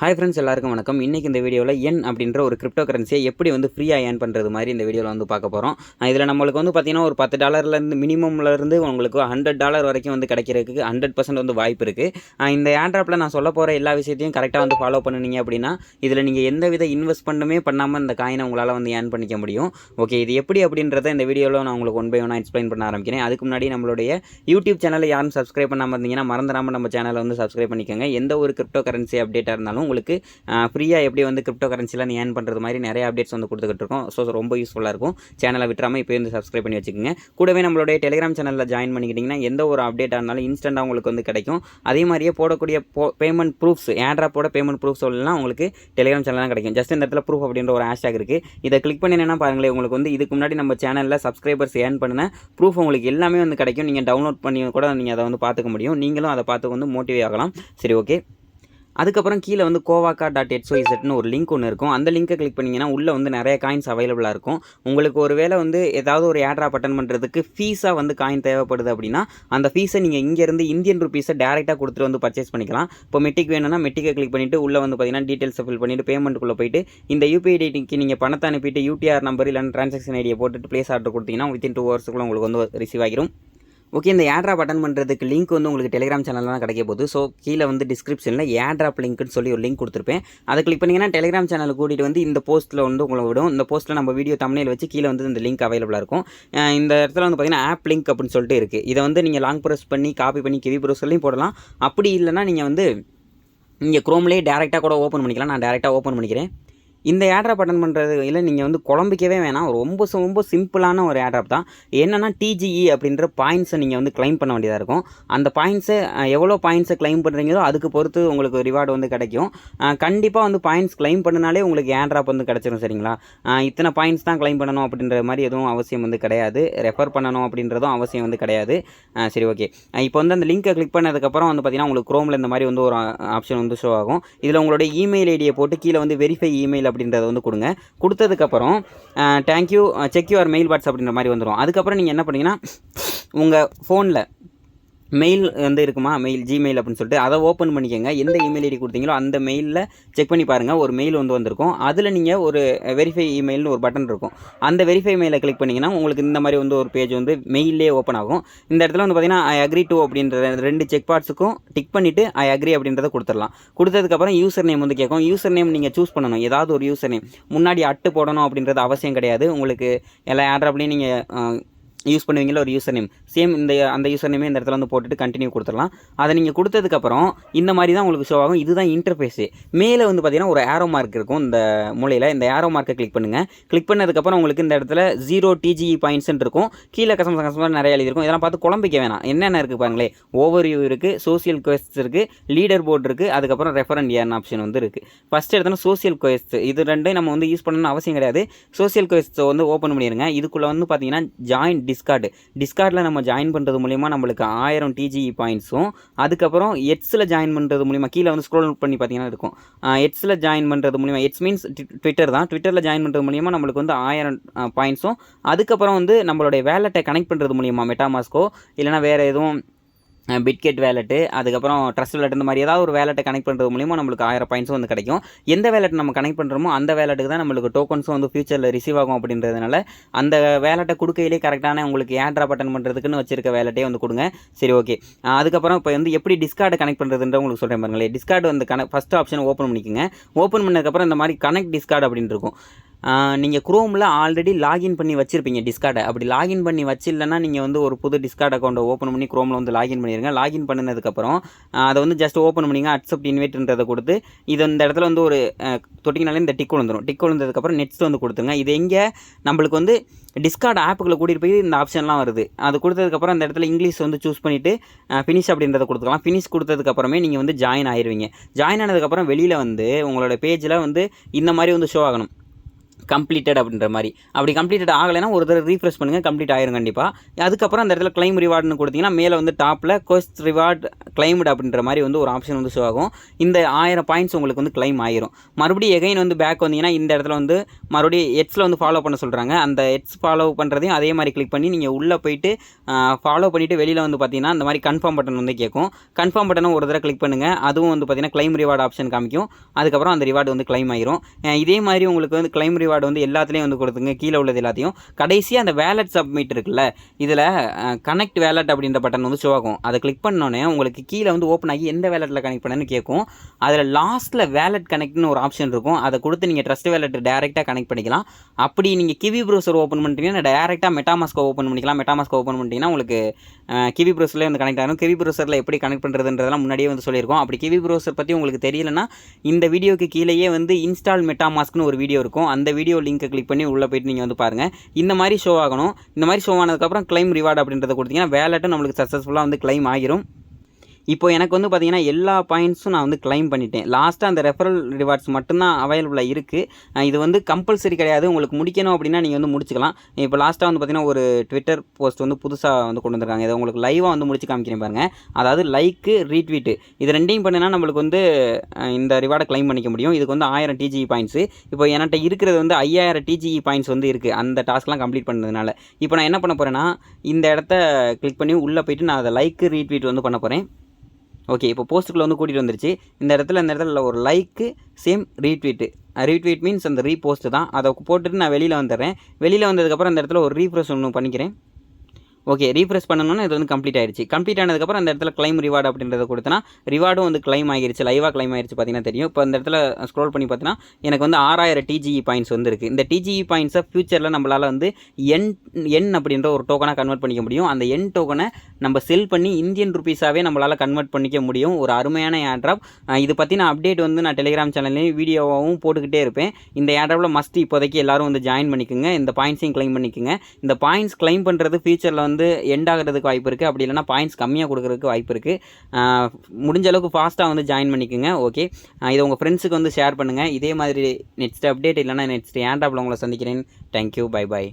Hi friends, எல்லாருக்கும் வணக்கம். இன்றைக்கி இந்த வீடியோவில் என் அப்படின்ற ஒரு கிரிப்டோ கரன்சியை எப்படி வந்து ஃப்ரீயாக ஏர்ன் பண்ணுறது மாதிரி இந்த வீடியோவில் வந்து பார்க்க போகிறோம். இதில் நம்மளுக்கு வந்து பார்த்திங்கன்னா ஒரு $10 மினிமம்லேருந்து உங்களுக்கு $100 வரைக்கும் வந்து கிடைக்கிறதுக்கு 100% வந்து வாய்ப்பு இருக்குது. இந்த airdropல நான் சொல்ல போகிற எல்லா விஷயத்தையும் கரெக்டாக வந்து ஃபாலோ பண்ணினீங்க அப்படின்னா இதில் நீங்கள் எந்த வித இன்வெஸ்ட்மெண்ட்டுமே பண்ணாமல் இந்த காயினை உங்களால் வந்து ஏர்ன் பண்ணிக்க முடியும். ஓகே, இது எப்படி அப்படின்றத இந்த வீடியோவில் நான் உங்களுக்கு ஒன் பை ஒன்னாக எக்ஸ்பிளைன் பண்ண ஆரம்பிக்கிறேன். அதுக்கு முன்னாடி நம்மளுடைய யூடியூப் சேனலை யாரும் சப்ஸ்கிரைப் பண்ணாமல் இருந்தீங்கன்னா மறந்துடாமல் நம்ம சேனலை வந்து சப்ஸ்கிரைப் பண்ணிக்கோங்க. எந்த ஒரு கிரிப்டோ கரன்சி அப்டேட்டாக இருந்தாலும் உங்களுக்கு ஃப்ரீயாக எப்படி வந்து கிரிப்டோ கரன்சியில் ஏர்ன் பண்ணுறது மாதிரி நிறைய அப்டேட்ஸ் வந்து கொடுத்துக்கிட்டு இருக்கோம். ஸோ ரொம்ப யூஸ்ஃபுல்லாக இருக்கும். சேனலை விட்டுறாமல் இப்போ வந்து சப்ஸ்கிரைப் பண்ணி வச்சுக்கோங்க. கூடவே நம்மளுடைய டெலிகிராம் சேனலில் ஜாயின் பண்ணிக்கிட்டிங்கன்னா எந்த ஒரு அப்டேட்டாக இருந்தாலும் இன்ஸ்டண்ட்டாக உங்களுக்கு வந்து கிடைக்கும். அதே மாதிரியே போடக்கூடிய பேமெண்ட் ப்ரூஃப்ஸ், ஏர்ட்ராப்போட பேமெண்ட் ப்ரூஃப் சொல்லலாம் உங்களுக்கு டெலிகிராம் சேனல் தான் கிடைக்கும். ஜஸ்ட் இந்த இடத்துல ப்ரூஃப் அப்படின்ற ஒரு ஹேஷ்டாக் இருக்குது. இதை கிளிக் பண்ணினேன்னா பாருங்களேன், உங்களுக்கு வந்து இதுக்கு முன்னாடி நம்ம சேனலில் சப்ஸ்கிரைபர்ஸ் ஏர்ன் பண்ணின ப்ரூஃப் உங்களுக்கு எல்லாமே வந்து கிடைக்கும். நீங்கள் டவுன்லோட் பண்ணி கூட நீங்கள் அதை வந்து பார்த்துக்க முடியும். நீங்களும் அதை பார்த்து வந்து மோட்டிவேட் ஆகலாம். சரி, ஓகே. அதுக்கப்புறம் கீழே வந்து COVACA.xyzன்னு ஒரு லிங்க் ஒன்று இருக்கும். அந்த லிங்கை கிளிக் பண்ணிங்கன்னா உள்ளே வந்து நிறைய காயின்ஸ் அவைலபிளாக இருக்கும். உங்களுக்கு ஒரு வேளை வந்து ஏதாவது ஒரு ஏர்ட்ராப் அட்டன் பண்ணுறதுக்கு ஃபீஸாக வந்து காயின் தேவைப்படுது அப்படின்னா அந்த ஃபீஸை நீங்கள் இங்கேருந்து இந்தியன் ருபீஸை டேரெக்டாக கொடுத்துட்டு வந்து பர்ச்சேஸ் பண்ணிக்கலாம். இப்போ மெட்டிக் வேணும்னா மெட்டிக்கை கிளிக் பண்ணிவிட்டு உள்ளே வந்து பார்த்தீங்கன்னா டீட்டெயில்ஸை ஃபில் பண்ணிவிட்டு பேமெண்ட்டுக்குள்ளே போயிட்டு இந்த யூபிஐ ஐடிக்கு நீங்கள் பணத்தை அனுப்பிட்டு யூடிஆர் நம்பர் இல்லைன்னா ட்ரான்சாக்ஷன் ஐடியை போட்டுட்டு ப்ளேஸ் ஆர்டர் கொடுத்தீங்கன்னா வித்தின் 2 ஹவர்ஸுக்குள்ள உங்களுக்கு வந்து ரிசீவ் ஆகிரும். ஓகே, இந்த ஏர்ட்ராப் அட்டன் பண்ணுறதுக்கு லிங்க் வந்து உங்களுக்கு டெலிகிராம் சேனலில் தான் கிடைக்க போகுது. ஸோ கீழே வந்து டிஸ்கிரிப்ஷனில் ஏர்ட்ராப் லிங்க்னு சொல்லி ஒரு லிங்க் கொடுத்துருப்பேன். அதை கிளிக் பண்ணிங்கன்னா டெலிகிராம் சேனலுக்கு கூட்டிகிட்டு வந்து இந்த போஸ்ட்டில் வந்து உங்களை விடும். இந்த போஸ்ட்டில் நம்ம வீடியோ தம்ப்நெயில் வச்சு கீழே வந்து இந்த லிங்க் அவைலபிளாக இருக்கும். இந்த இடத்துல வந்து பார்த்தீங்கன்னா ஆப் லிங்க் அப்படின்னு சொல்லிட்டு இருக்குது. இதை வந்து நீங்கள் லாங் ப்ரெஸ் பண்ணி காப்பி பண்ணி கிவி ப்ரௌசர்லையும் போடலாம். அப்படி இல்லைனா நீங்கள் வந்து இங்கே குரோம்லேயே டேரெக்டாக கூட ஓப்பன் பண்ணிக்கலாம். நான் டேரெக்டாக ஓப்பன் பண்ணிக்கிறேன். இந்த ஏர்ட்ராப் அட்டன் பண்ணுறது இல்லை நீங்கள் வந்து குழம்பிக்கவே வேணாம். ரொம்ப சிம்பிளான ஒரு ஏர்ட்ராப் தான். என்னென்னா டிஜிஇ அப்படின்ற பாயிண்ட்ஸை நீங்கள் வந்து கிளைம் பண்ண வேண்டியதாக இருக்கும். அந்த பாயிண்ட்ஸை எவ்வளோ பாயிண்ட்ஸை கிளைம் பண்ணுறீங்களோ அதுக்கு பொறுத்து உங்களுக்கு ரிவார்டு வந்து கிடைக்கும். கண்டிப்பாக வந்து பாயிண்ட்ஸ் கிளைம் பண்ணினாலே உங்களுக்கு ஏர்ட்ராப் வந்து கிடச்சிரும். சரிங்களா? இத்தனை பாயிண்ட்ஸ் தான் கிளைம் பண்ணணும் அப்படின்ற மாதிரி எதுவும் அவசியம் வந்து கிடையாது. ரெஃபர் பண்ணணும் அப்படின்றதும் அவசியம் வந்து கிடையாது. சரி, ஓகே. இப்போ வந்து அந்த லிங்கை கிளிக் பண்ணதுக்கப்புறம் வந்து பார்த்தீங்கன்னா உங்களுக்கு குரோமில் இந்த மாதிரி வந்து ஒரு ஆப்ஷன் வந்து ஷோ ஆகும். இதில் உங்களுடைய இமெயில் ஐடியை போட்டு கீழே வந்து வெரிஃபை இமெயில் அப்படின்றத வந்து கொடுங்க. கொடுத்ததுக்கப்புறம் thank you check your mail box அப்படின்ற மாதிரி வந்துடும். அதுக்கப்புறம் நீங்கள் என்ன பண்ணீங்கன்னா உங்கள் ஃபோனில் மெயில் வந்து இருக்குமா, ஜிமெயில் அப்படின்னு சொல்லிட்டு அதை ஓப்பன் பண்ணிக்கோங்க. எந்த இமெயில் ஐடி கொடுத்தீங்களோ அந்த மெயிலில் செக் பண்ணி பாருங்கள். ஒரு மெயில் வந்து வந்திருக்கும். அதில் நீங்கள் ஒரு வெரிஃபை இமெயில்னு ஒரு பட்டன் இருக்கும். அந்த வெரிஃபை மெயிலை கிளிக் பண்ணிங்கன்னா உங்களுக்கு இந்த மாதிரி வந்து ஒரு பேஜ் வந்து மெயிலே ஓப்பன் ஆகும். இந்த இடத்துல வந்து பார்த்தீங்கன்னா ஐ அக்ரி டு அப்படின்ற 2 செக் பாட்ஸுக்கும் டிக் பண்ணிவிட்டு ஐ அக்ரி அப்படின்றத கொடுத்துடலாம். கொடுத்ததுக்கப்புறம் யூசர் நேம் வந்து கேட்கும். யூசர் நேம் நீங்கள் சூஸ் பண்ணணும். ஏதாவது ஒரு யூசர் நேம் முன்னாடி அட்டு போடணும் அப்படின்றது அவசியம் கிடையாது. உங்களுக்கு எல்லா ஏர்ட்ராப்லேயும் நீங்கள் யூஸ் பண்ணுவீங்களா ஒரு யூசர் நேம், சேம் அந்த யூசர் நேமே இந்த இடத்துல வந்து போட்டுட்டு கண்டினியூ கொடுத்துடலாம். அதை நீங்கள் கொடுத்ததுக்கப்புறம் இந்த மாதிரி தான் உங்களுக்கு ஷோ ஆகும். இதுதான் இன்டர்ஃபேஸு. மேலே வந்து பார்த்தீங்கன்னா ஒரு ஏரோ மார்க் இருக்கும். இந்த மூலையில் இந்த ஏரோ மார்க்கை கிளிக் பண்ணுங்கள். கிளிக் பண்ணதுக்கப்புறம் உங்களுக்கு இந்த இடத்துல 0 டிஜிஇ பாயிண்ட்ஸ்ன்னு இருக்கும். கீழே கசமாக நிறைய எழுதியிருக்கும். இதெல்லாம் பார்த்து குழம்பிக்க வேணாம். என்னென்ன இருக்குது பாருங்களேன். ஓவர்வியூ இருக்குது, சோசியல் குவெஸ்ட் இருக்குது, லீடர் போர்டு இருக்குது, அதுக்கப்புறம் ரெஃபர் அண்ட் ஏர்ன் ஆப்ஷன் வந்து இருக்குது. ஃபஸ்ட் இடத்துல சோசியல் குவெஸ்ட், இது ரெண்டும் நம்ம வந்து யூஸ் பண்ணணும்னு அவசியம் கிடையாது. சோசியல் குவெஸ்ட்டை வந்து ஓப்பன் பண்ணிடுங்க. இதுக்குள்ளே வந்து பார்த்தீங்கன்னா ஜாயின் டிஸ்கார்டில் நம்ம ஜாயின் பண்ணுறது மூலிமா நம்மளுக்கு 1000 டிஜிஇ பாயிண்ட்ஸும், அதுக்கப்புறம் எட்ஸில் ஜாயின் பண்ணுறது மூலிமா கீழே வந்து ஸ்க்ரோல் பண்ணி பார்த்தீங்கன்னா இருக்கும். எட்ஸில் ஜாயின் பண்ணுறது மூலிமா, எட்ஸ் மீன்ஸ் ட்விட்டர் தான். ட்விட்டரில் ஜாயின் பண்ணுறது மூலிமா நம்மளுக்கு வந்து 1000 பாயிண்ட்ஸும், அதுக்கப்புறம் வந்து நம்மளுடைய வேலெட்டை கனெக்ட் பண்ணுறது மூலிமா மெட்டாமாஸ்கோ இல்லைனா வேறு எதுவும் பிட்கெட் வேலெட்டு, அதுக்கப்புறம் ட்ரஸ்ட் வேலெட், இந்த மாதிரி ஏதாவது ஒரு வேலெட்டை கனெக்ட் பண்ணுறது மூலிமா நம்மளுக்கு 1000 பாயிண்ட்ஸும் வந்து கிடைக்கும். எந்த வேலெட் நம்ம கனெக்ட் பண்ணுறோமோ அந்த வேலெட்டுக்கு தான் நம்மளுக்கு டோக்கன்ஸும் வந்து ஃபியூச்சரில் ரிசீவ் ஆகும். அப்படின்றதுனால அந்த வேலெட்டை கொடுக்கையிலே கரெக்டான உங்களுக்கு ஏர்ட்ராப் அட்டன் பண்ணுறதுக்குன்னு வச்சிருக்க வேலெட்டே வந்து கொடுங்க. சரி, ஓகே. அதுக்கப்புறம் இப்போ வந்து எப்படி டிஸ்கார்டை கனெக்ட் பண்ணுறதுன்ற உங்களுக்கு சொல்கிறேன் பாருங்களேன். டிஸ்கார்டு வந்து ஃபஸ்ட் ஆப்ஷன் ஓப்பன் பண்ணிக்கோங்க. ஓப்பன் பண்ணதுக்கப்புறம் இந்த மாதிரி கனெக்ட் டிஸ்கார்டு அப்படின்னு இருக்கும். நீங்கள் குரோமில் ஆல்ரெடி லாகின் பண்ணி வச்சுருப்பீங்க டிஸ்கார்டை. அப்படி லாகின் பண்ணி வச்சில்லைன்னா நீங்கள் வந்து ஒரு புது டிஸ்கார்ட் அக்கௌண்ட்டை ஓப்பன் பண்ணி குரோமில் வந்து லாகின் பண்ணிடுங்க. லாகின் பண்ணினதுக்கப்புறம் அதை வந்து ஜஸ்ட் ஓப்பன் பண்ணிங்க. அக்செப்ட் இன்வைட்ன்றதை கொடுத்து இது இந்த இடத்துல வந்து ஒரு தொட்டிங்கனாலே இந்த டிக் விழுந்துடும். டிக் விழுந்ததுக்கப்புறம் நெக்ஸ்ட் வந்து கொடுத்துங்க. இது எங்கே நம்மளுக்கு வந்து டிஸ்கார்ட் ஆப்புக்குள்ளே கூட்டிகிட்டு போய் இந்த ஆப்ஷன்லாம் வருது. அது கொடுத்ததுக்கப்புறம் அந்த இடத்துல இங்கிலீஷ் வந்து சூஸ் பண்ணிவிட்டு ஃபினிஷ் அப்படின்றத கொடுத்துக்கலாம். ஃபினிஷ் கொடுத்ததுக்கப்புறமே நீங்கள் வந்து ஜாயின் ஆயிடுவீங்க. ஜாயின் ஆனதுக்கப்புறம் வெளியில் வந்து உங்களோட பேஜில் வந்து இந்த மாதிரி வந்து ஷோ ஆகணும். கம்ப்ளீட்டட் அப்படின்ற மாதிரி. அப்படி கம்ப்ளீட்டட் ஆகலைன்னா ஒரு தடவை ரீஃப்ரெஷ் பண்ணுங்கள், கம்ப்ளீட் ஆயிரும் கண்டிப்பாக. அதுக்கப்புறம் அந்த இடத்துல கிளைம் ரிவார்டுன்னு கொடுத்தீங்கன்னா மேலே வந்து டாப்பில் கொஸ்ட் ரிவார்ட் கிளைம்டு அப்படின்ற மாதிரி வந்து ஒரு ஆப்ஷன் வந்து ஷோ ஆகும். இந்த 1000 பாயிண்ட்ஸ் உங்களுக்கு வந்து கிளைம் ஆயிரும். மறுபடியும் எகைன் வந்து பேக் வந்தீங்கன்னா இந்த இடத்துல வந்து மறுபடியும் எட்ஸில் வந்து ஃபாலோ பண்ண சொல்கிறாங்க. அந்த எட்ஸ் ஃபாலோ பண்ணுறதையும் அதே மாதிரி கிளிக் பண்ணி நீங்கள் உள்ளே போயிட்டு ஃபாலோ பண்ணிவிட்டு வெளியில் வந்து பார்த்தீங்கன்னா இந்த மாதிரி கன்ஃபார்ம் பட்டன் வந்து கேட்கும். கன்ஃபார்ம் பட்டனை ஒரு தடவை கிளிக் பண்ணுங்கள். அதுவும் வந்து பார்த்தீங்கன்னா கிளைம் ரிவார்டு ஆப்ஷன் காமிக்கும். அதுக்கப்புறம் அந்த ரிவார்டு வந்து கிளைம் ஆயிரும். இதே மாதிரி உங்களுக்கு வந்து கிளைம் ரிவார்டு வந்து எல்லாத்துலேயும் வந்து கொடுத்துங்க, கீழே உள்ளது எல்லாத்தையும். கடைசியாக அந்த வேலட் சப்மிட் இருக்குல்ல, இதில் கனெக்ட் வேலட் அப்படின்ற பட்டன் வந்து ஷோ ஆகும். அதை கிளிக் பண்ணோன்னே உங்களுக்கு கீழே வந்து ஓப்பன் ஆகி எந்த வேலட்டில் கனெக்ட் பண்ணணும்னு கேட்கும். அதில் லாஸ்ட்டில் வேலட் கனெக்ட்னு ஒரு ஆப்ஷன் இருக்கும். அதை கொடுத்து நீங்கள் ட்ரஸ்ட் வேலட் டேரெக்டாக கனெக்ட் பண்ணிக்கலாம். அப்படி நீங்கள் கிவி ப்ரௌசர் ஓப்பன் பண்ணிட்டீங்கன்னா டேரெக்டாக மெட்டாமாஸ்கோ ஓப்பன் பண்ணிக்கலாம். மெட்டாமாஸ்கோ ஓப்பன் பண்ணிட்டீங்கன்னா உங்களுக்கு கிவி ப்ரௌசர்லேயே வந்து கனெக்ட் ஆகும். கிவி ப்ரௌசரில் எப்படி கனெக்ட் பண்ணுறதுன்றதெல்லாம் முன்னாடியே வந்து சொல்லியிருக்கோம். அப்படி கிவி ப்ரௌசர் பற்றி உங்களுக்கு தெரியலன்னா இந்த வீடியோக்கு கீழேயே வந்து இன்ஸ்டால் மெட்டாமாஸ்க்னு ஒரு வீடியோ இருக்கும். அந்த வீடியோ லிங்கை கிளிக் பண்ணி உள்ளே போய்ட்டு நீங்கள் வந்து பாருங்கள். இந்த மாதிரி ஷோ ஆகணும். இந்த மாதிரி ஷோ ஆனதுக்கப்புறம் கிளைம் ரிவார்டு அப்படின்றத கொடுத்தீங்கன்னா வேலட்டும் நம்மளுக்கு சக்ஸஸ்ஃபுல்லாக வந்து கிளைம் ஆகிரும். இப்போ எனக்கு வந்து பார்த்தீங்கன்னா எல்லா பாயிண்ட்ஸும் நான் வந்து கிளைம் பண்ணிட்டேன். லாஸ்ட்டாக அந்த ரெஃபரல் ரிவார்ட்ஸ் மட்டும்தான் அவைலபிளாக இருக்குது. இது வந்து கம்பல்சரி கிடையாது. உங்களுக்கு முடிக்கணும் அப்படின்னா நீங்கள் வந்து முடிச்சுக்கலாம். இப்போ லாஸ்ட்டாக வந்து பார்த்தீங்கன்னா ஒரு ட்விட்டர் போஸ்ட் வந்து புதுசாக வந்து கொண்டு வந்திருக்காங்க. இதை உங்களுக்கு லைவாக வந்து முடிச்சு காமிக்கிறேன் பாருங்கள். அதாவது லைக்கு ரீட்வீட்டு இது ரெண்டையும் பண்ணினா நம்மளுக்கு வந்து இந்த ரிவார்டை கிளைம் பண்ணிக்க முடியும். இதுக்கு வந்து 1000 டிஜிஇ பாயிண்ட்ஸு. இப்போ என்கிட்ட இருக்கிறது வந்து 5000 டிஜிஇ பாயிண்ட்ஸ் வந்து இருக்குது அந்த டாஸ்க்லாம் கம்ப்ளீட் பண்ணதுனால. இப்போ நான் என்ன பண்ண போகிறேன்னா இந்த இடத்த கிளிக் பண்ணி உள்ளே போய்ட்டு நான் அதை லைக்கு ரீட்வீட் வந்து பண்ண போகிறேன். ஓகே, இப்போ போஸ்ட்டுக்குள்ளே வந்து கூட்டிகிட்டு வந்துருச்சு. இந்த இடத்துல ஒரு லைக்கு சேம் ரீட்வீட் மீன்ஸ் அந்த ரீபோஸ்ட்டு தான். அதை போட்டுட்டு நான் வெளியில் வந்துடுறேன். வெளியில் வந்ததுக்கப்புறம் இந்த இடத்துல ஒரு ரீஃப்ரெஷ் ஒன்று பண்ணிக்கிறேன். ஓகே, ரீஃப்ரெஷ் பண்ணணும்னா இது வந்து கம்ப்ளீட் ஆயிடுச்சு. கம்ப்ளீட் ஆனதுக்கப்புறம் அந்த இடத்துல கிளைம் ரிவார்டு அப்படின்றத கொடுத்தனா ரிவார்டும் வந்து கிளைம் ஆகிருச்சு. லைவாக கிளைம் ஆகிருச்சு பார்த்தீங்கன்னா தெரியும். இப்போ இந்த இடத்துல ஸ்க்ரோல் பண்ணி பார்த்தீங்கன்னா எனக்கு வந்து 6000 டிஜிஇ பாயிண்ட்ஸ் வந்து இருக்குது. இந்த டிஜிஇ பாயிண்ட்ஸை ஃபியூச்சரில் நம்மளால் வந்து என் அப்படின்ற ஒரு டோக்கனாக கன்வெர்ட் பண்ணிக்க முடியும். அந்த என் டோக்கனை நம்ம செல் பண்ணி இந்தியன் ருபீஸாகவே நம்மளால் கன்வெர்ட் பண்ணிக்க முடியும். ஒரு அருமையான ஏர்ட்ராப். இது பற்றின அப்டேட் வந்து நான் டெலிகிராம் சேனல்லையும் வீடியோவாகவும் போட்டுக்கிட்டே இருப்பேன். இந்த ஏர்ட்ராப்பில் மஸ்ட் இப்போதைக்கு எல்லோரும் வந்து ஜாயின் பண்ணிக்கோங்க. இந்த பாயிண்ட்ஸையும் கிளைம் பண்ணிக்கோங்க. இந்த பாயிண்ட்ஸ் கிளைம் பண்ணுறது ஃபியூச்சரில் வந்து எண்ட் ஆகிறதுக்கு வாய்ப்பு இருக்குது. அப்படி இல்லைனா பாயிண்ட்ஸ் கம்மியாக கொடுக்குறதுக்கு வாய்ப்பு இருக்குது. முடிஞ்ச அளவுக்கு ஃபாஸ்ட்டாக வந்து ஜாயின் பண்ணிக்கோங்க. ஓகே, இதை உங்கள் ஃப்ரெண்ட்ஸுக்கு வந்து ஷேர் பண்ணுங்கள். இதே மாதிரி நெக்ஸ்ட் அப்டேட் இல்லைனா நெக்ஸ்ட் ஏர்ட்ராப்பில் உங்களை சந்திக்கிறேன். Thank you, bye bye.